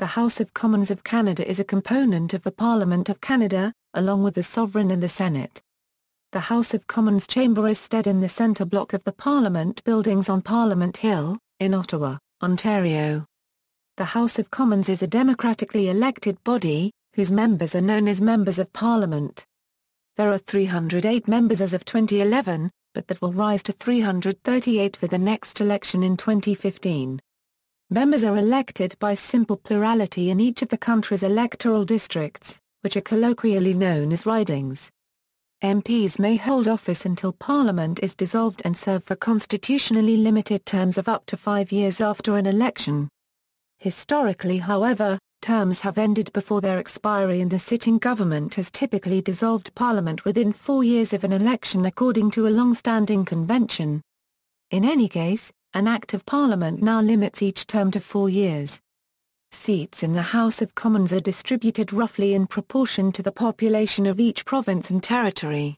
The House of Commons of Canada is a component of the Parliament of Canada, along with the Sovereign and the Senate. The House of Commons Chamber is stead in the centre block of the Parliament buildings on Parliament Hill, in Ottawa, Ontario. The House of Commons is a democratically elected body, whose members are known as Members of Parliament. There are 308 members as of 2011, but that will rise to 338 for the next election in 2015. Members are elected by simple plurality in each of the country's electoral districts, which are colloquially known as ridings. MPs may hold office until Parliament is dissolved and serve for constitutionally limited terms of up to 5 years after an election. Historically, however, terms have ended before their expiry and the sitting government has typically dissolved Parliament within 4 years of an election according to a long-standing convention. In any case, an Act of Parliament now limits each term to 4 years. Seats in the House of Commons are distributed roughly in proportion to the population of each province and territory.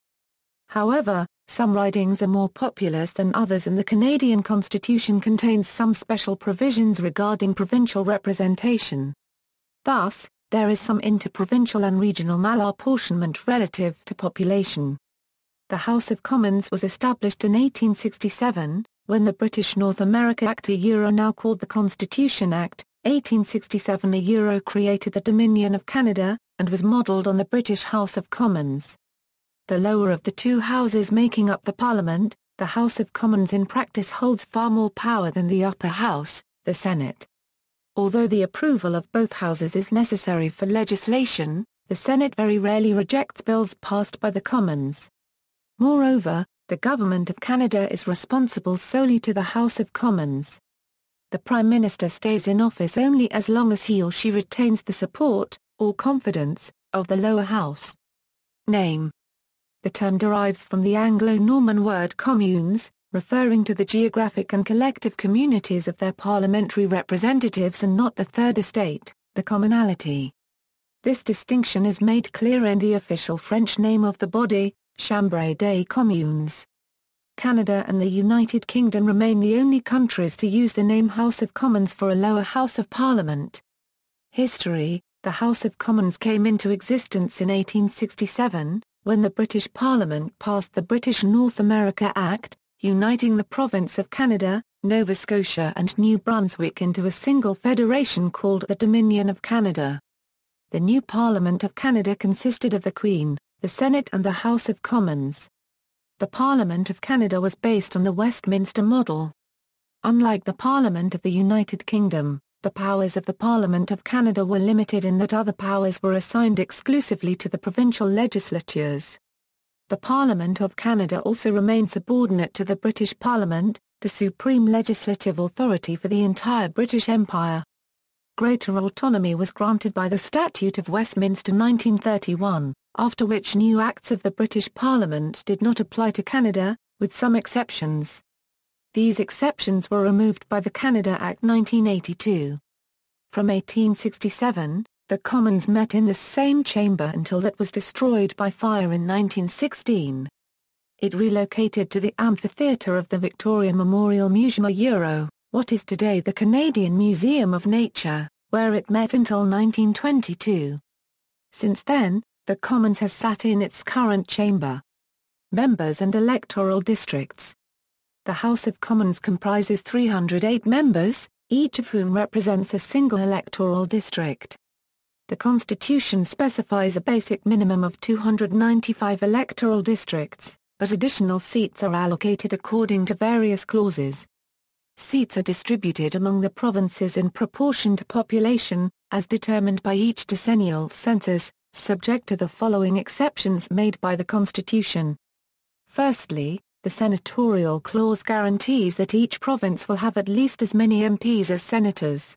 However, some ridings are more populous than others and the Canadian Constitution contains some special provisions regarding provincial representation. Thus, there is some interprovincial and regional malapportionment relative to population. The House of Commons was established in 1867, when the British North America Act now called the Constitution Act, 1867 created the Dominion of Canada, and was modelled on the British House of Commons. The lower of the two houses making up the Parliament, the House of Commons in practice holds far more power than the upper house, the Senate. Although the approval of both houses is necessary for legislation, the Senate very rarely rejects bills passed by the Commons. Moreover, the Government of Canada is responsible solely to the House of Commons. The Prime Minister stays in office only as long as he or she retains the support, or confidence, of the lower house. Name. The term derives from the Anglo-Norman word communes, referring to the geographic and collective communities of their parliamentary representatives and not the third estate, the commonalty. This distinction is made clear in the official French name of the body, Chambre des communes. Canada and the United Kingdom remain the only countries to use the name House of Commons for a lower house of Parliament. History. The House of Commons came into existence in 1867, when the British Parliament passed the British North America Act, uniting the province of Canada, Nova Scotia and New Brunswick into a single federation called the Dominion of Canada. The new Parliament of Canada consisted of the Queen, the Senate and the House of Commons. The Parliament of Canada was based on the Westminster model. Unlike the Parliament of the United Kingdom, the powers of the Parliament of Canada were limited in that other powers were assigned exclusively to the provincial legislatures. The Parliament of Canada also remained subordinate to the British Parliament, the supreme legislative authority for the entire British Empire. Greater autonomy was granted by the Statute of Westminster 1931, after which new acts of the British Parliament did not apply to Canada, with some exceptions. These exceptions were removed by the Canada Act 1982. From 1867, the Commons met in the same chamber until that was destroyed by fire in 1916. It relocated to the amphitheatre of the Victoria Memorial Museum, what is today the Canadian Museum of Nature, where it met until 1922. Since then, the Commons has sat in its current chamber. Members and electoral districts. The House of Commons comprises 308 members, each of whom represents a single electoral district. The Constitution specifies a basic minimum of 295 electoral districts, but additional seats are allocated according to various clauses. Seats are distributed among the provinces in proportion to population, as determined by each decennial census, subject to the following exceptions made by the Constitution. Firstly, the senatorial clause guarantees that each province will have at least as many MPs as senators.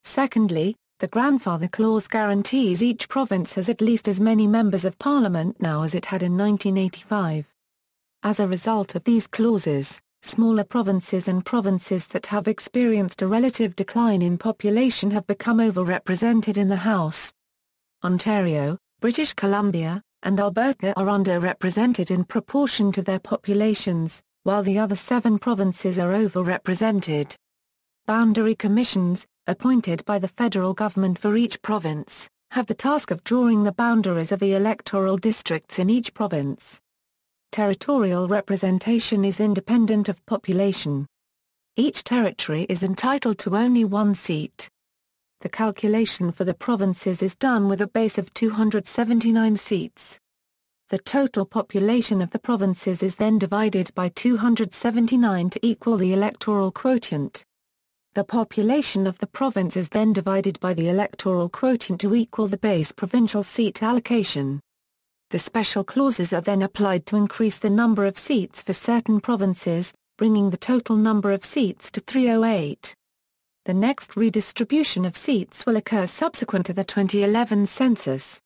Secondly, the grandfather clause guarantees each province has at least as many members of Parliament now as it had in 1985. As a result of these clauses, smaller provinces and provinces that have experienced a relative decline in population have become overrepresented in the House. Ontario, British Columbia, and Alberta are underrepresented in proportion to their populations, while the other 7 provinces are overrepresented. Boundary commissions, appointed by the federal government for each province, have the task of drawing the boundaries of the electoral districts in each province. Territorial representation is independent of population. Each territory is entitled to only one seat. The calculation for the provinces is done with a base of 279 seats. The total population of the provinces is then divided by 279 to equal the electoral quotient. The population of the province is then divided by the electoral quotient to equal the base provincial seat allocation. The special clauses are then applied to increase the number of seats for certain provinces, bringing the total number of seats to 308. The next redistribution of seats will occur subsequent to the 2011 census.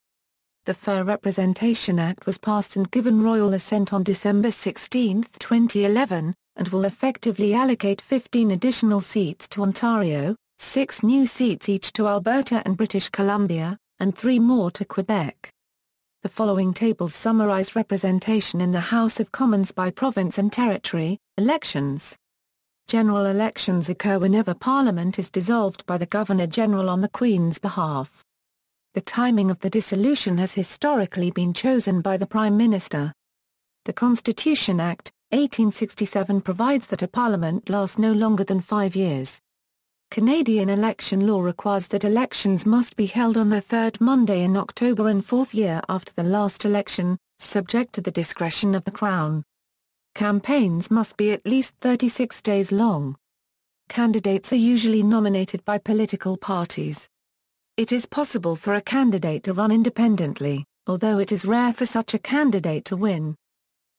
The Fair Representation Act was passed and given royal assent on December 16, 2011, and will effectively allocate 15 additional seats to Ontario, 6 new seats each to Alberta and British Columbia, and 3 more to Quebec. The following tables summarize representation in the House of Commons by province and territory. Elections. General elections occur whenever Parliament is dissolved by the Governor-General on the Queen's behalf. The timing of the dissolution has historically been chosen by the Prime Minister. The Constitution Act, 1867 provides that a Parliament lasts no longer than 5 years. Canadian election law requires that elections must be held on the third Monday in October and fourth year after the last election, subject to the discretion of the Crown. Campaigns must be at least 36 days long. Candidates are usually nominated by political parties. It is possible for a candidate to run independently, although it is rare for such a candidate to win.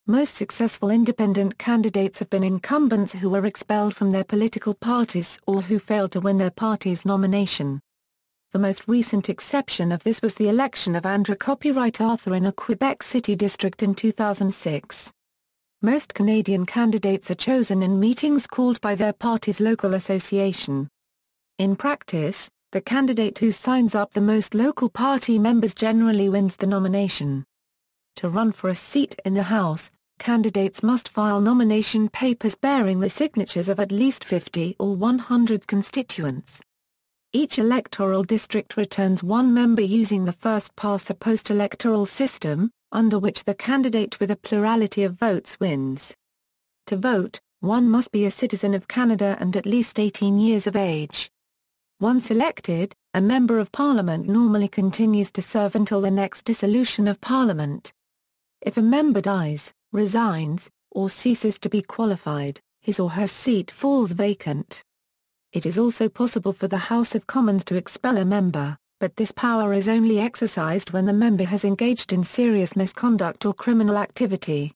Most successful independent candidates have been incumbents who were expelled from their political parties or who failed to win their party's nomination. The most recent exception of this was the election of Andrew Copyright Arthur in a Quebec City district in 2006. Most Canadian candidates are chosen in meetings called by their party's local association. In practice, the candidate who signs up the most local party members generally wins the nomination. To run for a seat in the House, candidates must file nomination papers bearing the signatures of at least 50 or 100 constituents. Each electoral district returns one member using the first-past-the-post electoral system, under which the candidate with a plurality of votes wins. To vote, one must be a citizen of Canada and at least 18 years of age. Once elected, a Member of Parliament normally continues to serve until the next dissolution of Parliament. If a member dies, resigns, or ceases to be qualified, his or her seat falls vacant. It is also possible for the House of Commons to expel a member, but this power is only exercised when the member has engaged in serious misconduct or criminal activity.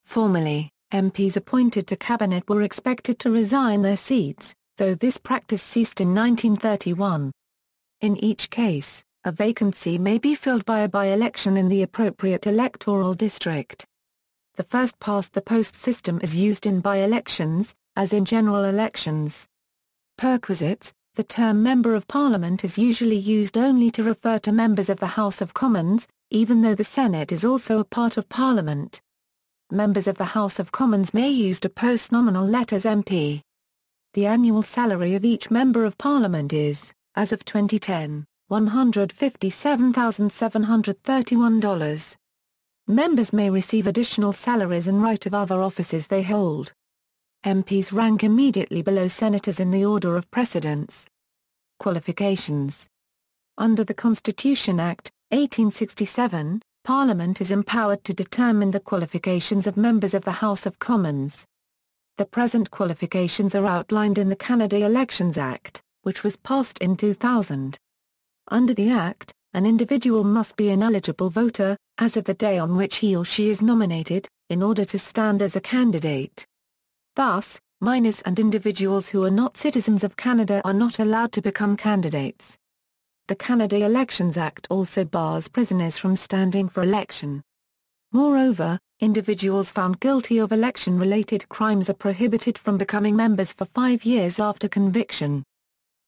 Formally, MPs appointed to Cabinet were expected to resign their seats, though this practice ceased in 1931. In each case, a vacancy may be filled by a by-election in the appropriate electoral district. The first-past-the-post system is used in by-elections, as in general elections. Perquisites, the term Member of Parliament is usually used only to refer to members of the House of Commons, even though the Senate is also a part of Parliament. Members of the House of Commons may use to post nominal letters MP. The annual salary of each Member of Parliament is, as of 2010, $157,731. Members may receive additional salaries in right of other offices they hold. MPs rank immediately below senators in the order of precedence. Qualifications. Under the Constitution Act, 1867, Parliament is empowered to determine the qualifications of members of the House of Commons. The present qualifications are outlined in the Canada Elections Act, which was passed in 2000. Under the Act, an individual must be an eligible voter, as of the day on which he or she is nominated, in order to stand as a candidate. Thus, minors and individuals who are not citizens of Canada are not allowed to become candidates. The Canada Elections Act also bars prisoners from standing for election. Moreover, individuals found guilty of election-related crimes are prohibited from becoming members for 5 years after conviction.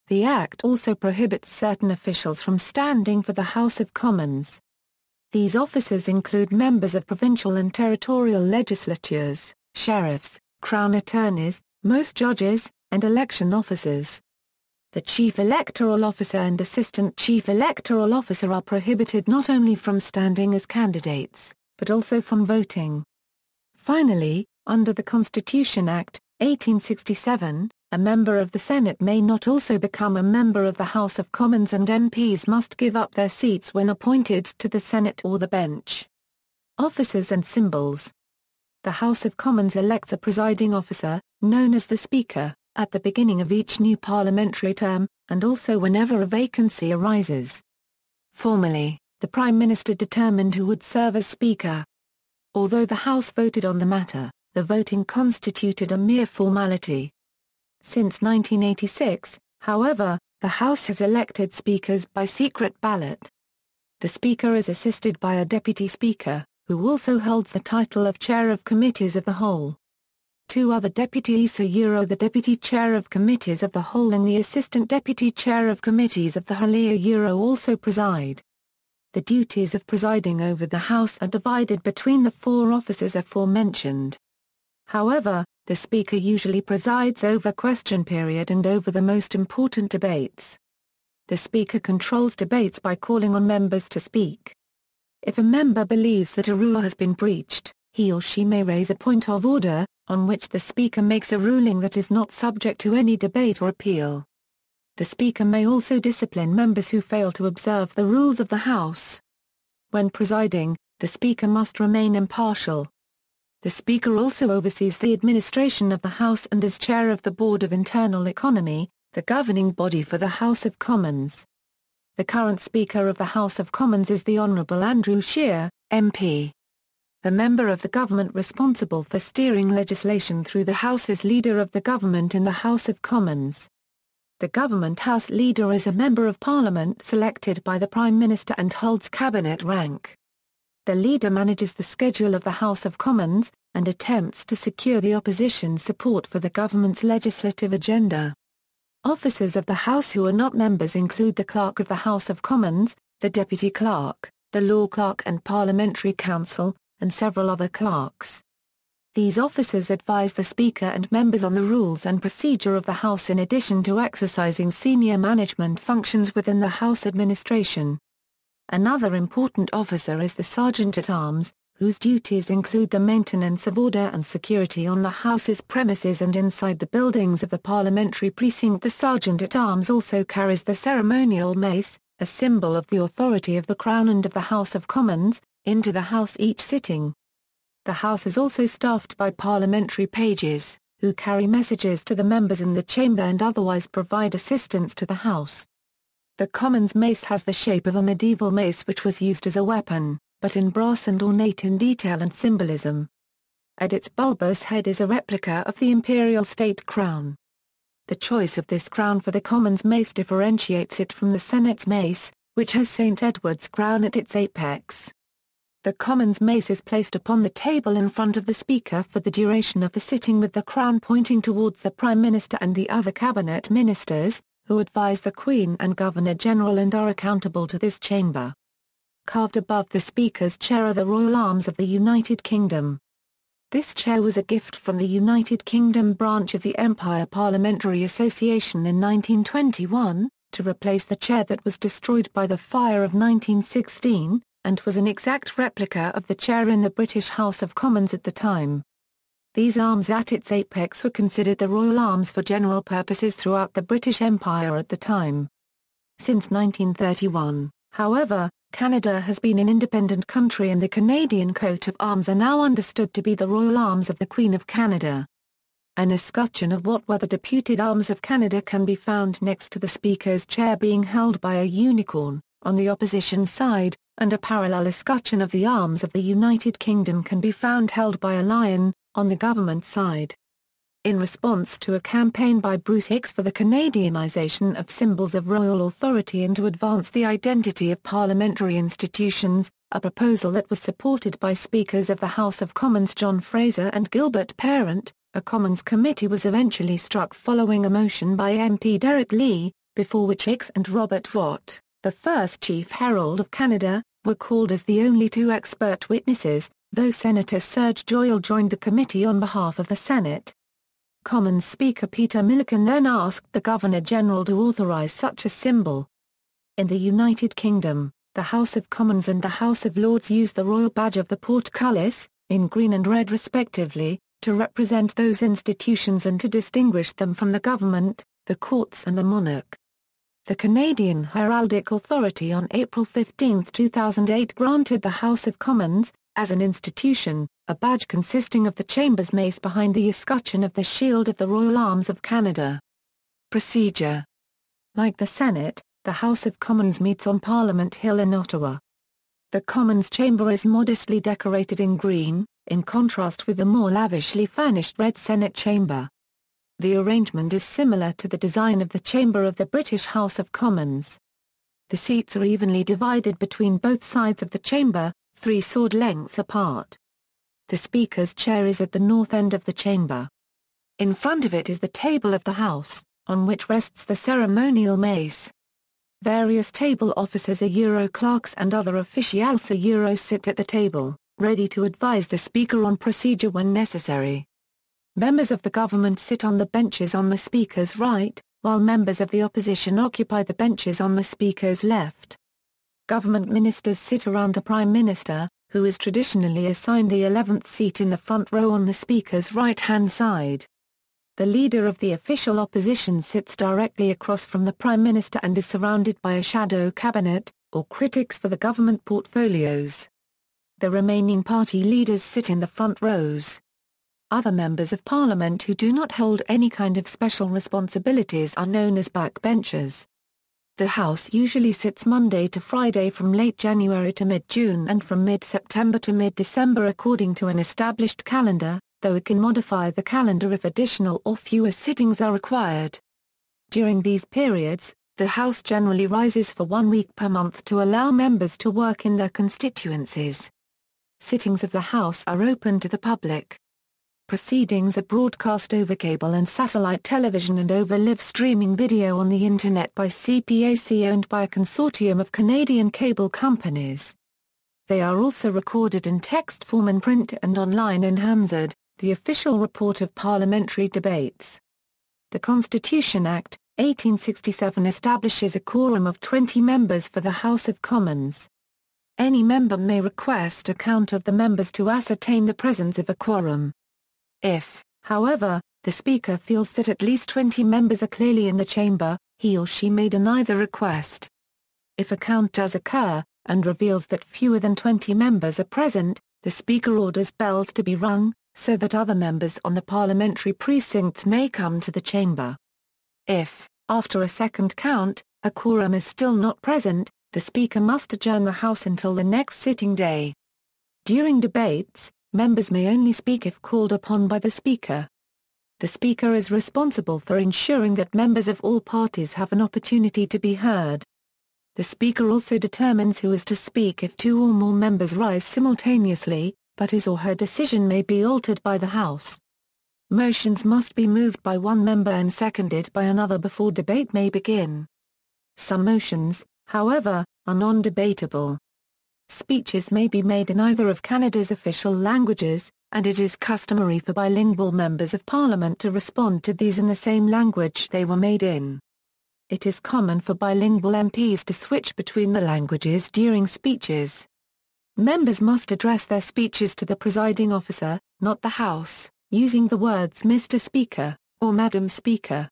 The Act also prohibits certain officials from standing for the House of Commons. These officers include members of provincial and territorial legislatures, sheriffs, Crown attorneys, most judges, and election officers. The Chief Electoral Officer and Assistant Chief Electoral Officer are prohibited not only from standing as candidates, but also from voting. Finally, under the Constitution Act, 1867, a member of the Senate may not also become a member of the House of Commons, and MPs must give up their seats when appointed to the Senate or the bench. Officers and symbols. The House of Commons elects a presiding officer, known as the Speaker, at the beginning of each new parliamentary term, and also whenever a vacancy arises. Formally, the Prime Minister determined who would serve as Speaker. Although the House voted on the matter, the voting constituted a mere formality. Since 1986, however, the House has elected speakers by secret ballot. The Speaker is assisted by a Deputy Speaker, who also holds the title of Chair of Committees of the Whole. Two other deputies are the Deputy Chair of Committees of the Whole and the Assistant Deputy Chair of Committees of the Whole also preside. The duties of presiding over the House are divided between the four officers aforementioned. However, the Speaker usually presides over question period and over the most important debates. The Speaker controls debates by calling on members to speak. If a member believes that a rule has been breached, he or she may raise a point of order, on which the Speaker makes a ruling that is not subject to any debate or appeal. The Speaker may also discipline members who fail to observe the rules of the House. When presiding, the Speaker must remain impartial. The Speaker also oversees the administration of the House and is Chair of the Board of Internal Economy, the governing body for the House of Commons. The current Speaker of the House of Commons is the Honourable Andrew Scheer, MP. The member of the government responsible for steering legislation through the House is Leader of the Government in the House of Commons. The Government House Leader is a Member of Parliament selected by the Prime Minister and holds cabinet rank. The Leader manages the schedule of the House of Commons, and attempts to secure the opposition's support for the government's legislative agenda. Officers of the House who are not members include the Clerk of the House of Commons, the Deputy Clerk, the Law Clerk and Parliamentary Counsel, and several other clerks. These officers advise the Speaker and members on the rules and procedure of the House in addition to exercising senior management functions within the House administration. Another important officer is the Sergeant-at-Arms, whose duties include the maintenance of order and security on the House's premises and inside the buildings of the parliamentary precinct. The Sergeant-at-Arms also carries the ceremonial mace, a symbol of the authority of the Crown and of the House of Commons, into the House each sitting. The House is also staffed by parliamentary pages, who carry messages to the members in the chamber and otherwise provide assistance to the House. The Commons mace has the shape of a medieval mace which was used as a weapon, but in brass and ornate in detail and symbolism. At its bulbous head is a replica of the imperial state crown. The choice of this crown for the Commons mace differentiates it from the Senate's mace, which has St. Edward's crown at its apex. The Commons mace is placed upon the table in front of the Speaker for the duration of the sitting, with the crown pointing towards the Prime Minister and the other cabinet ministers, who advise the Queen and Governor-General and are accountable to this chamber. Carved above the Speaker's chair are the Royal Arms of the United Kingdom. This chair was a gift from the United Kingdom branch of the Empire Parliamentary Association in 1921, to replace the chair that was destroyed by the fire of 1916, and was an exact replica of the chair in the British House of Commons at the time. These arms at its apex were considered the Royal Arms for general purposes throughout the British Empire at the time. Since 1931, however, Canada has been an independent country and the Canadian coat of arms are now understood to be the Royal Arms of the Queen of Canada. An escutcheon of what were the Deputed Arms of Canada can be found next to the Speaker's chair, being held by a unicorn, on the opposition side, and a parallel escutcheon of the arms of the United Kingdom can be found held by a lion, on the government side. In response to a campaign by Bruce Hicks for the Canadianization of symbols of royal authority and to advance the identity of parliamentary institutions, a proposal that was supported by Speakers of the House of Commons John Fraser and Gilbert Parent, a Commons committee was eventually struck following a motion by MP Derek Lee, before which Hicks and Robert Watt, the first Chief Herald of Canada, were called as the only two expert witnesses, though Senator Serge Doyle joined the committee on behalf of the Senate. Commons Speaker Peter Milliken then asked the Governor-General to authorise such a symbol. In the United Kingdom, the House of Commons and the House of Lords use the royal badge of the portcullis, in green and red respectively, to represent those institutions and to distinguish them from the government, the courts and the monarch. The Canadian Heraldic Authority on April 15, 2008 granted the House of Commons, as an institution, a badge consisting of the Chamber's mace behind the escutcheon of the Shield of the Royal Arms of Canada. Procedure. Like the Senate, the House of Commons meets on Parliament Hill in Ottawa. The Commons Chamber is modestly decorated in green, in contrast with the more lavishly furnished red Senate chamber. The arrangement is similar to the design of the chamber of the British House of Commons. The seats are evenly divided between both sides of the chamber, 3 sword lengths apart. The Speaker's chair is at the north end of the chamber. In front of it is the table of the House, on which rests the ceremonial mace. Various table officers clerks and other officials sit at the table, ready to advise the Speaker on procedure when necessary. Members of the government sit on the benches on the Speaker's right, while members of the opposition occupy the benches on the Speaker's left. Government ministers sit around the Prime Minister, who is traditionally assigned the 11th seat in the front row on the Speaker's right-hand side. The leader of the official opposition sits directly across from the Prime Minister and is surrounded by a shadow cabinet, or critics for the government portfolios. The remaining party leaders sit in the front rows. Other members of Parliament who do not hold any kind of special responsibilities are known as backbenchers. The House usually sits Monday to Friday from late January to mid-June and from mid-September to mid-December according to an established calendar, though it can modify the calendar if additional or fewer sittings are required. During these periods, the House generally rises for 1 week per month to allow members to work in their constituencies. Sittings of the House are open to the public. Proceedings are broadcast over cable and satellite television and over live streaming video on the Internet by CPAC owned by a consortium of Canadian cable companies. They are also recorded in text form in print and online in Hansard, the official report of parliamentary debates. The Constitution Act, 1867 establishes a quorum of 20 members for the House of Commons. Any member may request a count of the members to ascertain the presence of a quorum. If, however, the Speaker feels that at least 20 members are clearly in the chamber, he or she may deny the request. If a count does occur, and reveals that fewer than 20 members are present, the Speaker orders bells to be rung, so that other members on the parliamentary precincts may come to the chamber. If, after a second count, a quorum is still not present, the Speaker must adjourn the House until the next sitting day. During debates, members may only speak if called upon by the Speaker. The Speaker is responsible for ensuring that members of all parties have an opportunity to be heard. The Speaker also determines who is to speak if 2 or more members rise simultaneously, but his or her decision may be altered by the House. Motions must be moved by one member and seconded by another before debate may begin. Some motions, however, are non-debatable. Speeches may be made in either of Canada's official languages, and it is customary for bilingual members of Parliament to respond to these in the same language they were made in. It is common for bilingual MPs to switch between the languages during speeches. Members must address their speeches to the presiding officer, not the House, using the words Mr. Speaker, or Madam Speaker.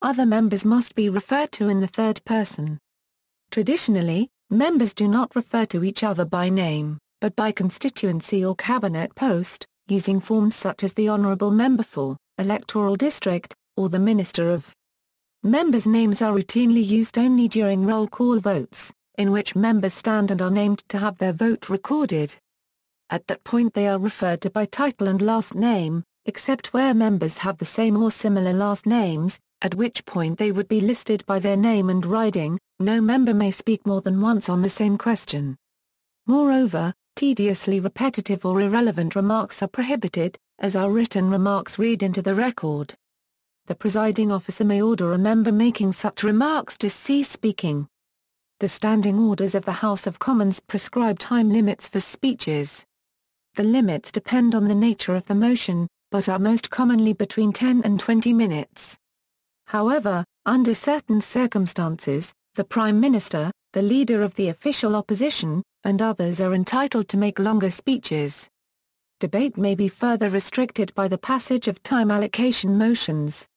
Other members must be referred to in the third person. Traditionally, members do not refer to each other by name, but by constituency or cabinet post, using forms such as the Honourable Member for, Electoral District, or the Minister of. Members' names are routinely used only during roll call votes, in which members stand and are named to have their vote recorded. At that point they are referred to by title and last name, except where members have the same or similar last names, at which point they would be listed by their name and riding. No member may speak more than once on the same question. Moreover, tediously repetitive or irrelevant remarks are prohibited, as are written remarks read into the record. The presiding officer may order a member making such remarks to cease speaking. The standing orders of the House of Commons prescribe time limits for speeches. The limits depend on the nature of the motion, but are most commonly between 10 and 20 minutes. However, under certain circumstances, the Prime Minister, the leader of the official opposition, and others are entitled to make longer speeches. Debate may be further restricted by the passage of time allocation motions.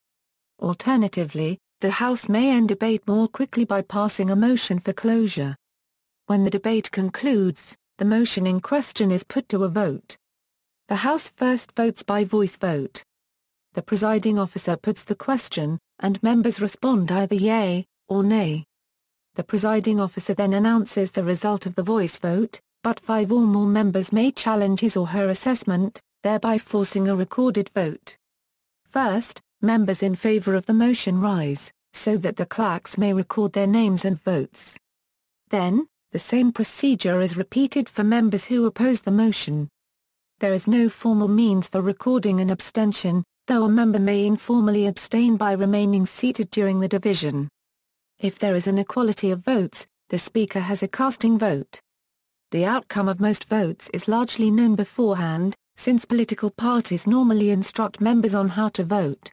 Alternatively, the House may end debate more quickly by passing a motion for closure. When the debate concludes, the motion in question is put to a vote. The House first votes by voice vote. The presiding officer puts the question, and members respond either yea or nay. The presiding officer then announces the result of the voice vote, but 5 or more members may challenge his or her assessment, thereby forcing a recorded vote. First, members in favor of the motion rise, so that the clerks may record their names and votes. Then, the same procedure is repeated for members who oppose the motion. There is no formal means for recording an abstention, though a member may informally abstain by remaining seated during the division. If there is an equality of votes, the Speaker has a casting vote. The outcome of most votes is largely known beforehand, since political parties normally instruct members on how to vote.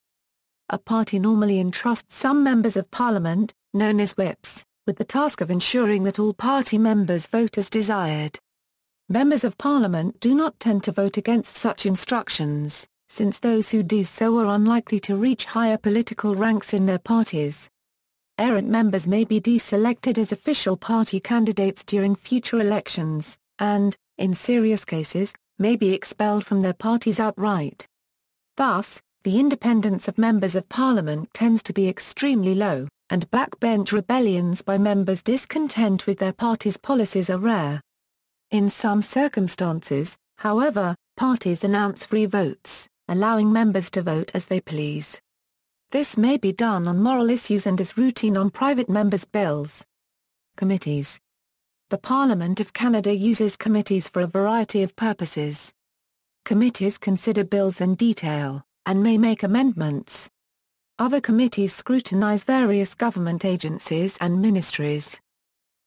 A party normally entrusts some members of Parliament, known as whips, with the task of ensuring that all party members vote as desired. Members of Parliament do not tend to vote against such instructions, since those who do so are unlikely to reach higher political ranks in their parties. Errant members may be deselected as official party candidates during future elections, and, in serious cases, may be expelled from their parties outright. Thus, the independence of members of Parliament tends to be extremely low, and backbench rebellions by members discontent with their party's policies are rare. In some circumstances, however, parties announce free votes, allowing members to vote as they please. This may be done on moral issues and is routine on private members' bills. Committees. The Parliament of Canada uses committees for a variety of purposes. Committees consider bills in detail, and may make amendments. Other committees scrutinize various government agencies and ministries.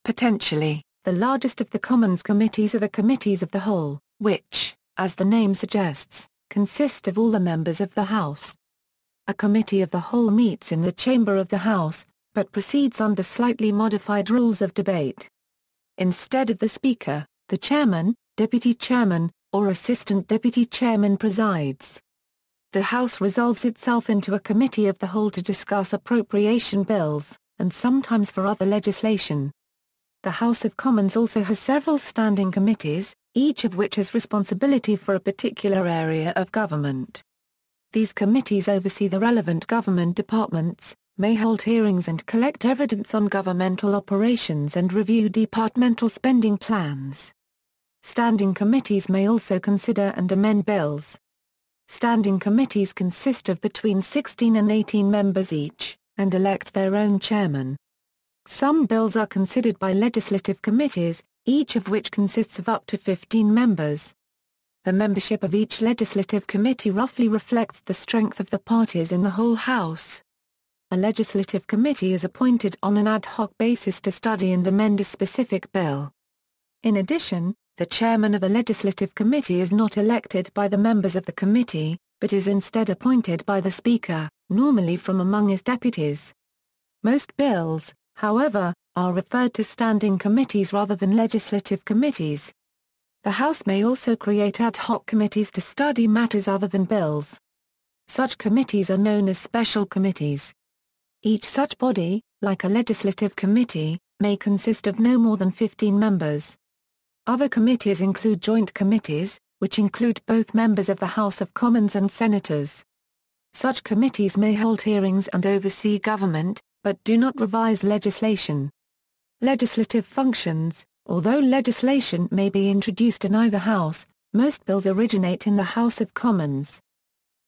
Potentially, the largest of the Commons committees are the Committees of the Whole, which, as the name suggests, consist of all the members of the House. A Committee of the Whole meets in the Chamber of the House, but proceeds under slightly modified rules of debate. Instead of the Speaker, the Chairman, Deputy Chairman, or Assistant Deputy Chairman presides. The House resolves itself into a Committee of the Whole to discuss appropriation bills, and sometimes for other legislation. The House of Commons also has several standing committees, each of which has responsibility for a particular area of government. These committees oversee the relevant government departments, may hold hearings and collect evidence on governmental operations and review departmental spending plans. Standing committees may also consider and amend bills. Standing committees consist of between 16 and 18 members each, and elect their own chairman. Some bills are considered by legislative committees, each of which consists of up to 15 members. The membership of each legislative committee roughly reflects the strength of the parties in the whole House. A legislative committee is appointed on an ad hoc basis to study and amend a specific bill. In addition, the chairman of a legislative committee is not elected by the members of the committee, but is instead appointed by the Speaker, normally from among his deputies. Most bills, however, are referred to standing committees rather than legislative committees. The House may also create ad hoc committees to study matters other than bills. Such committees are known as special committees. Each such body, like a legislative committee, may consist of no more than 15 members. Other committees include joint committees, which include both members of the House of Commons and senators. Such committees may hold hearings and oversee government, but do not revise legislation. Legislative functions. Although legislation may be introduced in either house, most bills originate in the House of Commons.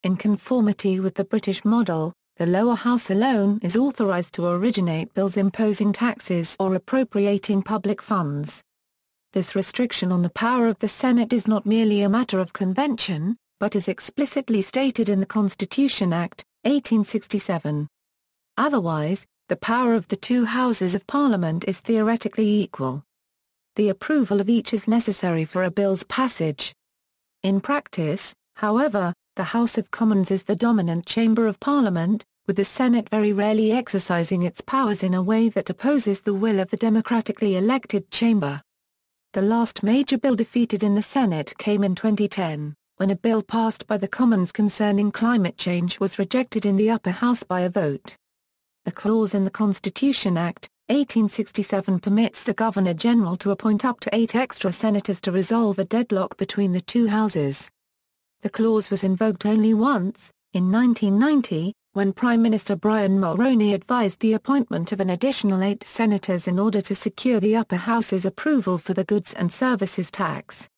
In conformity with the British model, the lower house alone is authorised to originate bills imposing taxes or appropriating public funds. This restriction on the power of the Senate is not merely a matter of convention, but is explicitly stated in the Constitution Act, 1867. Otherwise, the power of the two houses of Parliament is theoretically equal. The approval of each is necessary for a bill's passage. In practice, however, the House of Commons is the dominant chamber of Parliament, with the Senate very rarely exercising its powers in a way that opposes the will of the democratically elected chamber. The last major bill defeated in the Senate came in 2010, when a bill passed by the Commons concerning climate change was rejected in the upper house by a vote. A clause in the Constitution Act, 1867 permits the Governor-General to appoint up to 8 extra senators to resolve a deadlock between the two houses. The clause was invoked only once, in 1990, when Prime Minister Brian Mulroney advised the appointment of an additional 8 senators in order to secure the upper house's approval for the goods and services tax.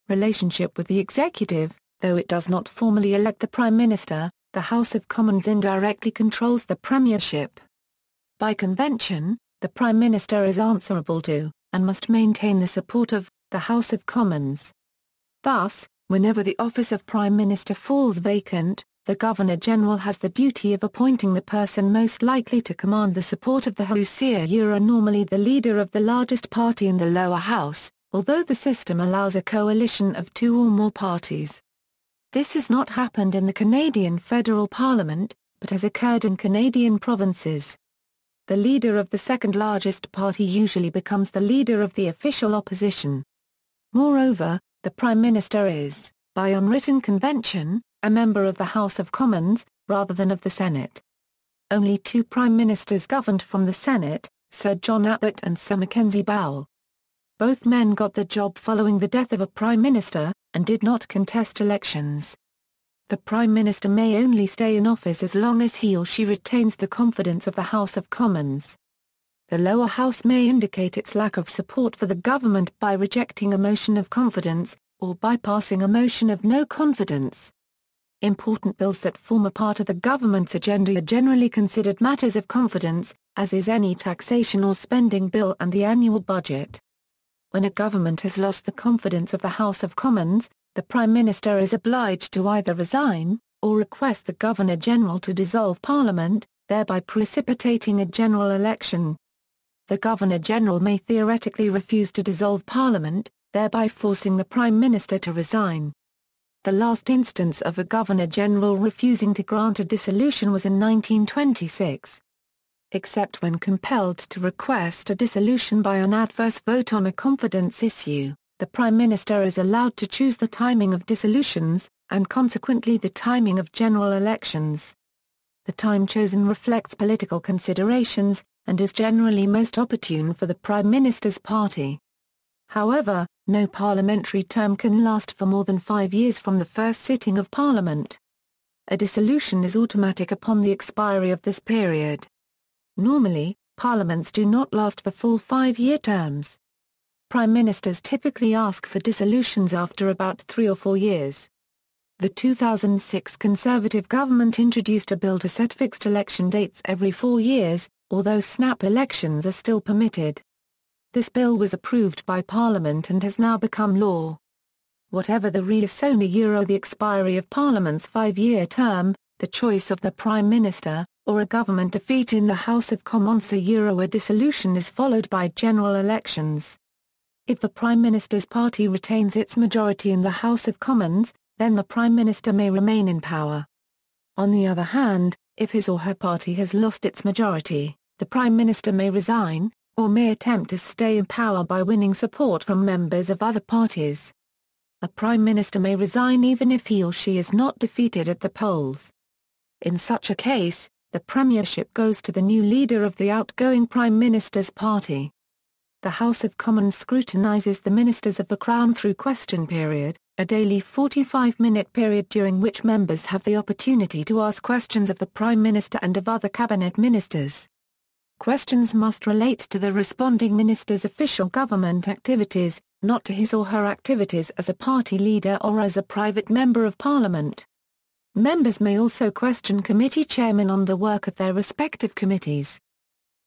Relationship with the executive. Though it does not formally elect the Prime Minister, the House of Commons indirectly controls the premiership. By convention, the Prime Minister is answerable to, and must maintain the support of, the House of Commons. Thus, whenever the office of Prime Minister falls vacant, the Governor-General has the duty of appointing the person most likely to command the support of the House, normally the leader of the largest party in the lower house, although the system allows a coalition of 2 or more parties. This has not happened in the Canadian federal parliament, but has occurred in Canadian provinces. The leader of the second largest party usually becomes the leader of the official opposition. Moreover, the Prime Minister is, by unwritten convention, a member of the House of Commons, rather than of the Senate. Only 2 Prime Ministers governed from the Senate, Sir John Abbott and Sir Mackenzie Bowell. Both men got the job following the death of a Prime Minister, and did not contest elections. The Prime Minister may only stay in office as long as he or she retains the confidence of the House of Commons. The lower house may indicate its lack of support for the government by rejecting a motion of confidence, or by passing a motion of no confidence. Important bills that form a part of the government's agenda are generally considered matters of confidence, as is any taxation or spending bill and the annual budget. When a government has lost the confidence of the House of Commons, the Prime Minister is obliged to either resign, or request the Governor-General to dissolve Parliament, thereby precipitating a general election. The Governor-General may theoretically refuse to dissolve Parliament, thereby forcing the Prime Minister to resign. The last instance of a Governor-General refusing to grant a dissolution was in 1926. Except when compelled to request a dissolution by an adverse vote on a confidence issue, the Prime Minister is allowed to choose the timing of dissolutions, and consequently the timing of general elections. The time chosen reflects political considerations, and is generally most opportune for the Prime Minister's party. However, no parliamentary term can last for more than 5 years from the first sitting of Parliament. A dissolution is automatic upon the expiry of this period. Normally, parliaments do not last for full 5-year terms. Prime Ministers typically ask for dissolutions after about 3 or 4 years. The 2006 Conservative government introduced a bill to set fixed election dates every 4 years, although snap elections are still permitted. This bill was approved by Parliament and has now become law. Whatever the reason the expiry of Parliament's 5-year term, the choice of the Prime Minister, or a government defeat in the House of Commons a dissolution is followed by general elections. If the Prime Minister's party retains its majority in the House of Commons, then the Prime Minister may remain in power. On the other hand, if his or her party has lost its majority, the Prime Minister may resign, or may attempt to stay in power by winning support from members of other parties. A Prime Minister may resign even if he or she is not defeated at the polls. In such a case, the premiership goes to the new leader of the outgoing Prime Minister's party. The House of Commons scrutinises the ministers of the Crown through question period, a daily 45-minute period during which members have the opportunity to ask questions of the Prime Minister and of other cabinet ministers. Questions must relate to the responding minister's official government activities, not to his or her activities as a party leader or as a private member of Parliament. Members may also question committee chairmen on the work of their respective committees.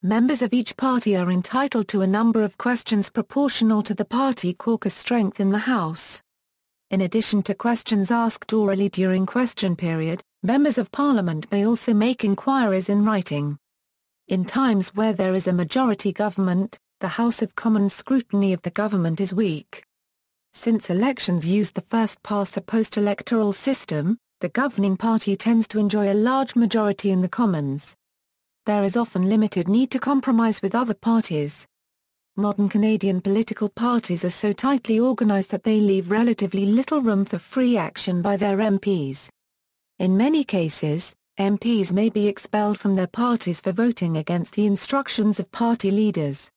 Members of each party are entitled to a number of questions proportional to the party caucus strength in the House. In addition to questions asked orally during question period, members of Parliament may also make inquiries in writing. In times where there is a majority government, the House of Commons scrutiny of the government is weak. Since elections use the first-past-the-post electoral system, The governing party tends to enjoy a large majority in the Commons. There is often limited need to compromise with other parties. Modern Canadian political parties are so tightly organized that they leave relatively little room for free action by their MPs. In many cases, MPs may be expelled from their parties for voting against the instructions of party leaders.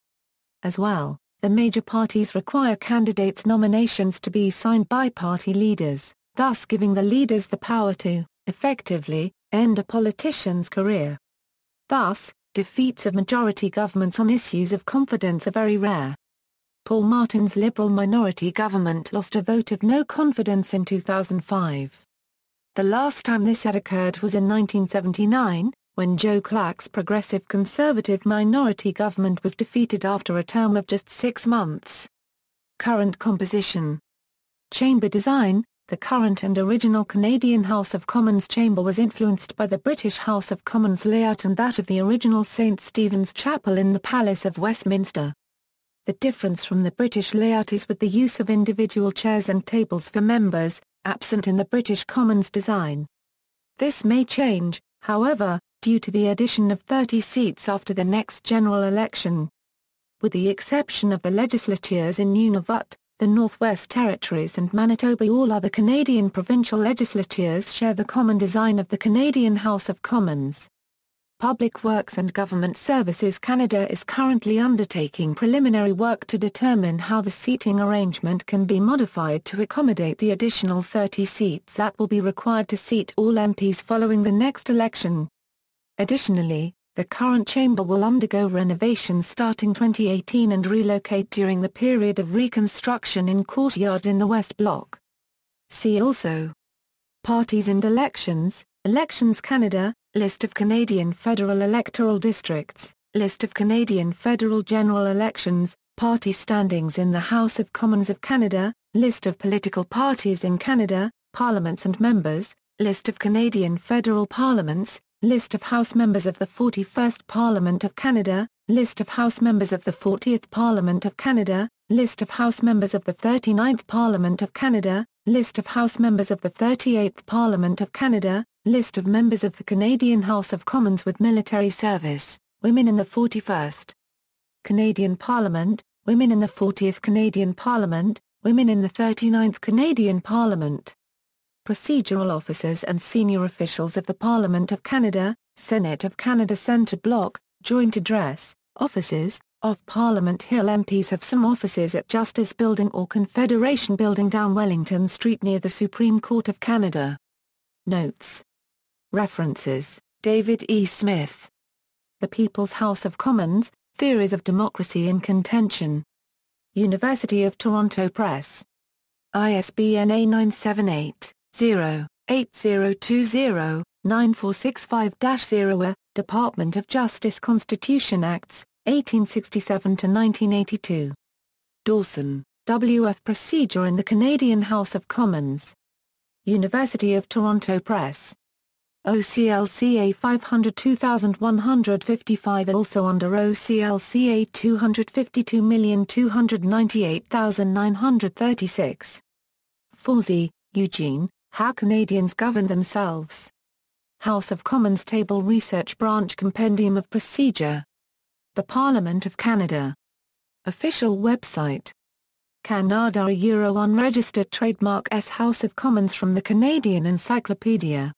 As well, the major parties require candidates' nominations to be signed by party leaders, thus giving the leaders the power to, effectively, end a politician's career. Thus, defeats of majority governments on issues of confidence are very rare. Paul Martin's Liberal minority government lost a vote of no confidence in 2005. The last time this had occurred was in 1979, when Joe Clark's Progressive Conservative minority government was defeated after a term of just 6 months. Current composition. Chamber design. The current and original Canadian House of Commons chamber was influenced by the British House of Commons layout and that of the original St. Stephen's Chapel in the Palace of Westminster. The difference from the British layout is with the use of individual chairs and tables for members, absent in the British Commons design. This may change, however, due to the addition of 30 seats after the next general election. With the exception of the legislatures in Nunavut, the Northwest Territories and Manitoba, all other Canadian provincial legislatures share the common design of the Canadian House of Commons. Public Works and Government Services Canada is currently undertaking preliminary work to determine how the seating arrangement can be modified to accommodate the additional 30 seats that will be required to seat all MPs following the next election. Additionally, the current chamber will undergo renovations starting 2018 and relocate during the period of reconstruction in Courtyard in the West Block. See also: Parties and Elections, Elections Canada, List of Canadian Federal Electoral Districts, List of Canadian Federal General Elections, Party standings in the House of Commons of Canada, List of political parties in Canada, Parliaments and members, List of Canadian Federal Parliaments, List of House members of the 41st Parliament of Canada, List of House members of the 40th Parliament of Canada, List of House members of the 39th Parliament of Canada, List of House members of the 38th Parliament of Canada, List of members of the Canadian House of Commons with military service, women in the 41st Canadian Parliament, women in the 40th Canadian Parliament, women in the 39th Canadian Parliament. Procedural officers and senior officials of the Parliament of Canada, Senate of Canada Centre Block, Joint Address, Offices, of Parliament Hill. MPs have some offices at Justice Building or Confederation Building down Wellington Street near the Supreme Court of Canada. Notes. References: David E. Smith. The People's House of Commons, Theories of Democracy in Contention. University of Toronto Press. ISBN A978-0-8020-9465-0. Department of Justice Constitution Acts, 1867–1982. Dawson, W. F. Procedure in the Canadian House of Commons. University of Toronto Press. OCLCA 502,155, also under OCLCA 252,298,936. Fawzi, Eugene, How Canadians Govern Themselves. House of Commons Table Research Branch Compendium of Procedure. The Parliament of Canada. Official website. Canada Euro Unregistered Trademark S House of Commons from the Canadian Encyclopedia.